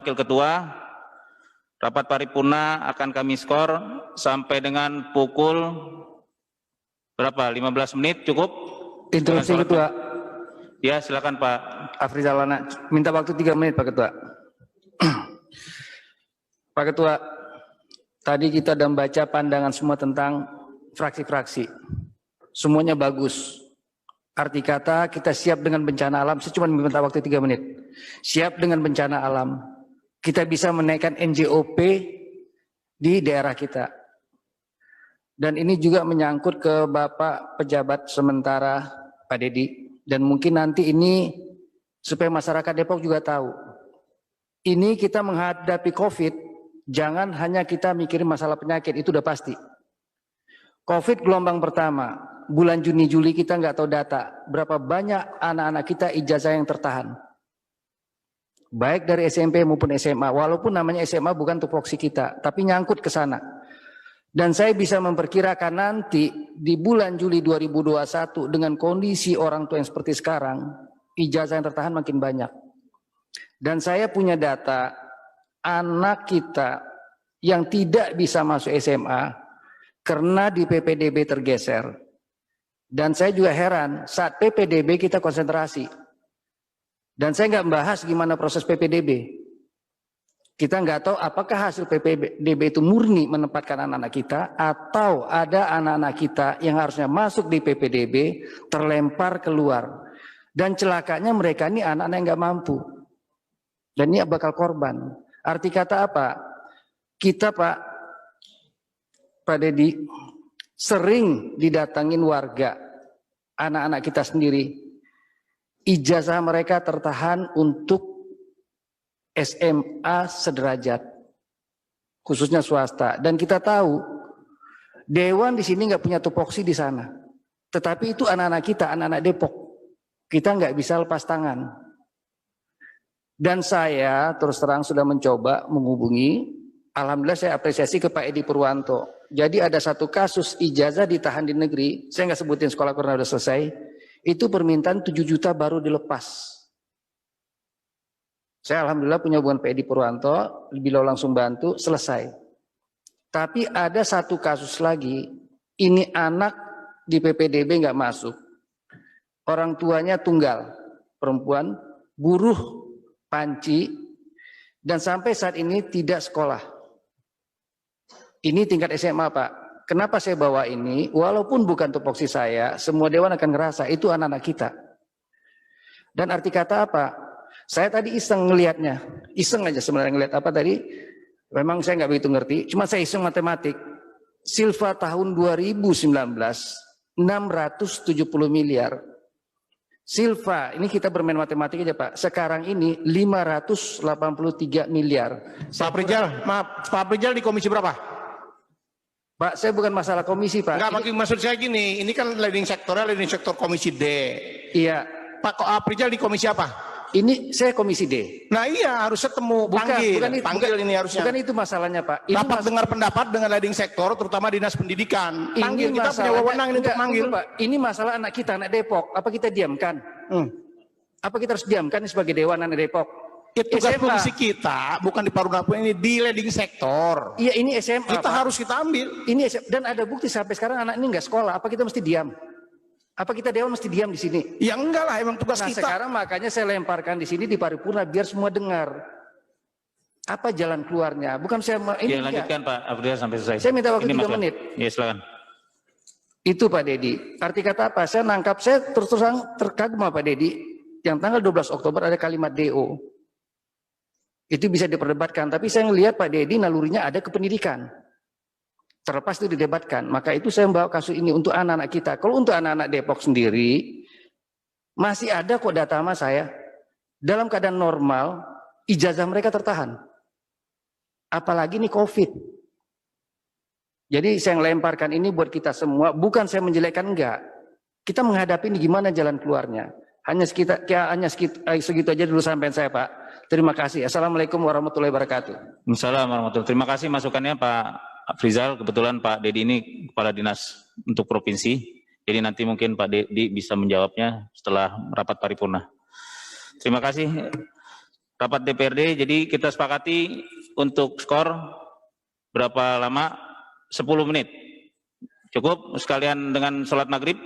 Wakil Ketua, rapat paripurna akan kami skor sampai dengan pukul berapa? 15 menit cukup? Interupsi Ketua. Ya, silakan Pak Afrizal Lana, minta waktu 3 menit Pak Ketua. Pak Ketua, tadi kita sudah membaca pandangan semua tentang fraksi-fraksi. Semuanya bagus. Arti kata kita siap dengan bencana alam, saya cuma minta waktu 3 menit. Siap dengan bencana alam. Kita bisa menaikkan NJOP di daerah kita. Dan ini juga menyangkut ke Bapak pejabat sementara Pak Dedi. Dan mungkin nanti ini supaya masyarakat Depok juga tahu. Ini kita menghadapi COVID, jangan hanya kita mikirin masalah penyakit, itu udah pasti. COVID gelombang pertama, bulan Juni Juli kita nggak tahu data berapa banyak anak-anak kita ijazah yang tertahan, baik dari SMP maupun SMA. Walaupun namanya SMA bukan tupoksi kita, tapi nyangkut ke sana. Dan saya bisa memperkirakan nanti di bulan Juli 2021 dengan kondisi orang tua yang seperti sekarang, ijazah yang tertahan makin banyak. Dan saya punya data anak kita yang tidak bisa masuk SMA karena di PPDB tergeser. Dan saya juga heran, saat PPDB kita konsentrasi. Dan saya nggak membahas gimana proses PPDB. Kita nggak tahu apakah hasil PPDB itu murni menempatkan anak-anak kita, atau ada anak-anak kita yang harusnya masuk di PPDB, terlempar keluar. Dan celakanya mereka ini anak-anak yang nggak mampu. Dan ini bakal korban. Arti kata apa? Kita Pak Dedi, sering didatangin warga, anak-anak kita sendiri, ijazah mereka tertahan untuk SMA sederajat, khususnya swasta. Dan kita tahu, Dewan di sini nggak punya tupoksi di sana. Tetapi itu anak-anak kita, anak-anak Depok. Kita nggak bisa lepas tangan. Dan saya terus terang sudah mencoba menghubungi, alhamdulillah saya apresiasi ke Pak Edi Purwanto. Jadi ada satu kasus ijazah ditahan di negeri, saya nggak sebutin sekolah karena udah selesai, itu permintaan 7 juta baru dilepas. Saya alhamdulillah punya hubungan Pak Edi Purwanto, beliau langsung bantu, selesai. Tapi ada satu kasus lagi, ini anak di PPDB nggak masuk. Orang tuanya tunggal, perempuan, buruh panci, dan sampai saat ini tidak sekolah. Ini tingkat SMA Pak. Kenapa saya bawa ini? Walaupun bukan tupoksi saya, semua dewan akan ngerasa itu anak-anak kita. Dan arti kata apa? Saya tadi iseng ngelihatnya, iseng aja sebenarnya ngelihat apa tadi. Memang saya nggak begitu ngerti, cuma saya iseng matematik. Silva tahun 2019 670 miliar. Silva, ini kita bermain matematik aja Pak. Sekarang ini 583 miliar. Pak Prijal, maaf, Pak Prijal di komisi berapa? Pak, saya bukan masalah komisi Pak. Enggak, maksud saya gini, ini kan leading sektor komisi D. Iya. Pak Prijal di komisi apa? Ini saya komisi D. Nah iya, harus ketemu, panggil ini harusnya. Bukan itu masalahnya Pak. Rapat dengar pendapat dengan leading sektor, terutama dinas pendidikan. Panggil, kita punya wewenang ini untuk manggil. Pak, ini masalah anak kita, anak Depok. Apa kita diamkan? Apa kita harus diamkan sebagai dewan anak Depok? Itu tugas fungsi kita, bukan di Parunapun ini, di leading sektor. Iya, ini SMA. Kita harus kita ambil. Ini SMA, dan ada bukti sampai sekarang anak ini nggak sekolah. Apa kita mesti diam? Apa kita dewan mesti diam di sini? Ya enggak lah, emang tugas kita. Sekarang makanya saya lemparkan di sini di paripurna biar semua dengar. Apa jalan keluarnya? Bukan saya ini. Ya, lanjutkan Pak Afrizal sampai selesai. Saya minta waktu 3 menit. Ya, silakan. Itu Pak Dedi. Arti kata apa? Saya nangkap, saya terus terang terkagum Pak Dedi. Yang tanggal 12 Oktober ada kalimat DO. Itu bisa diperdebatkan, tapi saya ngelihat Pak Dedi nalurinya ada ke pendidikan. Terlepas itu didebatkan, maka itu saya membawa kasus ini untuk anak-anak kita. Kalau untuk anak-anak Depok sendiri, masih ada kok data sama saya. Dalam keadaan normal, ijazah mereka tertahan. Apalagi ini COVID. Jadi saya lemparkan ini buat kita semua, bukan saya menjelekkan, enggak. Kita menghadapi ini gimana jalan keluarnya. Hanya segitu aja dulu sampai saya Pak. Terima kasih. Assalamualaikum warahmatullahi wabarakatuh. Assalamualaikum warahmatullahi wabarakatuh. Terima kasih masukannya Pak Afrizal. Kebetulan Pak Dedi ini Kepala Dinas untuk Provinsi. Jadi nanti mungkin Pak Dedi bisa menjawabnya setelah rapat paripurna. Terima kasih. rapat DPRD, jadi kita sepakati untuk skor berapa lama? 10 menit. Cukup sekalian dengan sholat maghrib?